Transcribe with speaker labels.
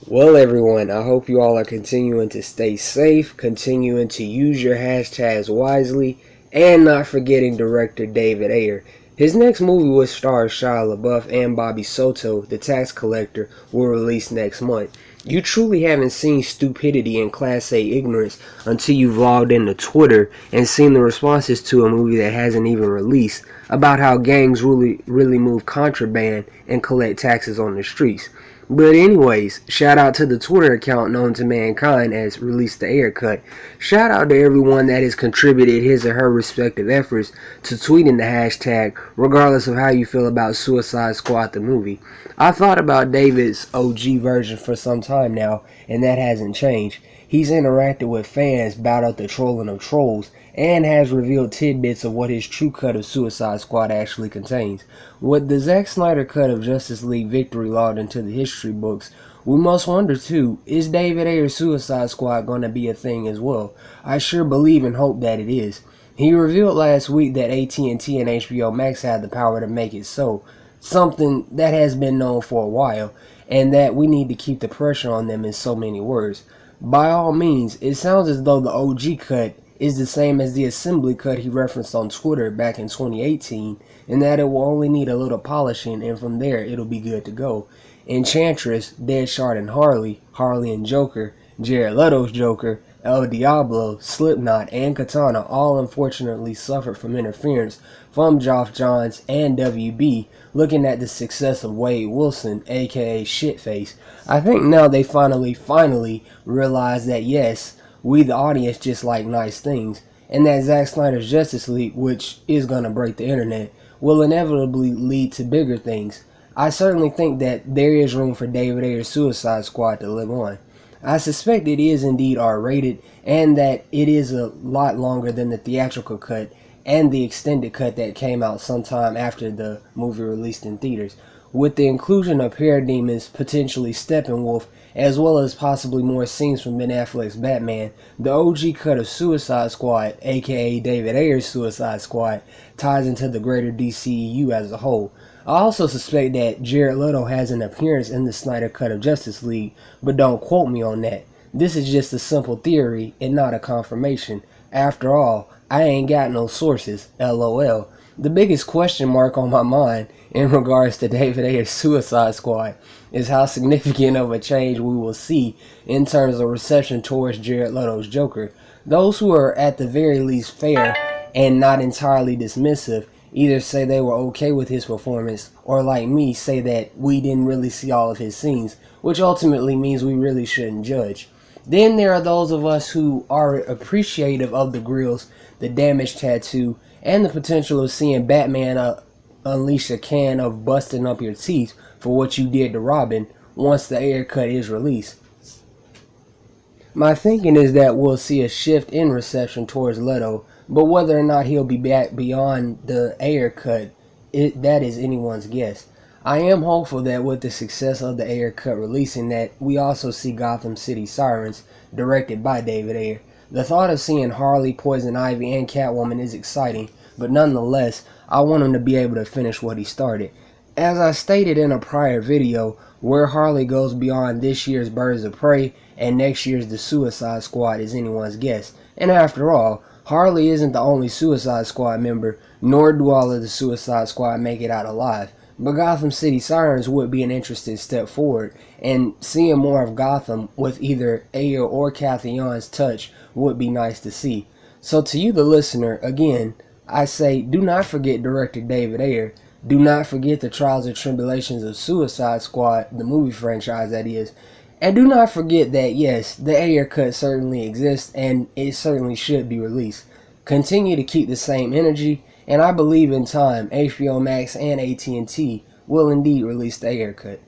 Speaker 1: Well, everyone, I hope you all are continuing to stay safe, continuing to use your hashtags wisely, and not forgetting director David Ayer. His next movie, which stars Shia LaBeouf and Bobby Soto, the tax collector, will release next month. You truly haven't seen stupidity and Class A ignorance until you've logged into Twitter and seen the responses to a movie that hasn't even released about how gangs really move contraband and collect taxes on the streets. But anyways, shout out to the Twitter account known to mankind as Release the Ayer Cut. Shout out to everyone that has contributed his or her respective efforts to tweeting the hashtag, regardless of how you feel about Suicide Squad the movie. I thought about David's OG version for some time now, and that hasn't changed. He's interacted with fans, battled the trolling of trolls, and has revealed tidbits of what his true cut of Suicide Squad actually contains. With the Zack Snyder cut of Justice League Victory logged into the history books, we must wonder too, is David Ayer's Suicide Squad going to be a thing as well? I sure believe and hope that it is. He revealed last week that AT&T and HBO Max had the power to make it so, something that has been known for a while, and that we need to keep the pressure on them in so many words. By all means, it sounds as though the OG cut is the same as the assembly cut he referenced on Twitter back in 2018, and that it will only need a little polishing, and from there it'll be good to go. Enchantress, Deadshot and Harley, Harley and Joker, Jared Leto's Joker, El Diablo, Slipknot, and Katana all unfortunately suffered from interference from Geoff Johns and WB. Looking at the success of Wade Wilson, aka Shitface, I think now they finally realize that yes, we the audience just like nice things, and that Zack Snyder's Justice League, which is gonna break the internet, will inevitably lead to bigger things. I certainly think that there is room for David Ayer's Suicide Squad to live on. I suspect it is indeed R-rated, and that it is a lot longer than the theatrical cut and the extended cut that came out sometime after the movie released in theaters. With the inclusion of Parademons, potentially Steppenwolf, as well as possibly more scenes from Ben Affleck's Batman, the OG cut of Suicide Squad, aka David Ayer's Suicide Squad, ties into the greater DCEU as a whole. I also suspect that Jared Leto has an appearance in the Snyder cut of Justice League, but don't quote me on that. This is just a simple theory and not a confirmation. After all, I ain't got no sources, LOL. The biggest question mark on my mind in regards to David Ayer's Suicide Squad is how significant of a change we will see in terms of reception towards Jared Leto's Joker. Those who are at the very least fair and not entirely dismissive either say they were okay with his performance, or like me say that we didn't really see all of his scenes, which ultimately means we really shouldn't judge. Then there are those of us who are appreciative of the grills, the damage tattoo, and the potential of seeing Batman unleash a can of busting up your teeth for what you did to Robin once the Ayer cut is released. My thinking is that we'll see a shift in reception towards Leto, but whether or not he'll be back beyond the Ayer cut, that is anyone's guess. I am hopeful that with the success of the Ayer cut releasing that we also see Gotham City Sirens, directed by David Ayer. The thought of seeing Harley, Poison Ivy, and Catwoman is exciting, but nonetheless, I want him to be able to finish what he started. As I stated in a prior video, where Harley goes beyond this year's Birds of Prey and next year's The Suicide Squad is anyone's guess. And after all, Harley isn't the only Suicide Squad member, nor do all of the Suicide Squad make it out alive. But Gotham City Sirens would be an interesting step forward, and seeing more of Gotham with either Ayer or Cathy Yan's touch would be nice to see. So to you the listener, again, I say do not forget director David Ayer. Do not forget the trials and tribulations of Suicide Squad, the movie franchise that is. And do not forget that yes, the Ayer cut certainly exists and it certainly should be released. Continue to keep the same energy, and I believe in time HBO Max and AT&T will indeed release the Ayer cut.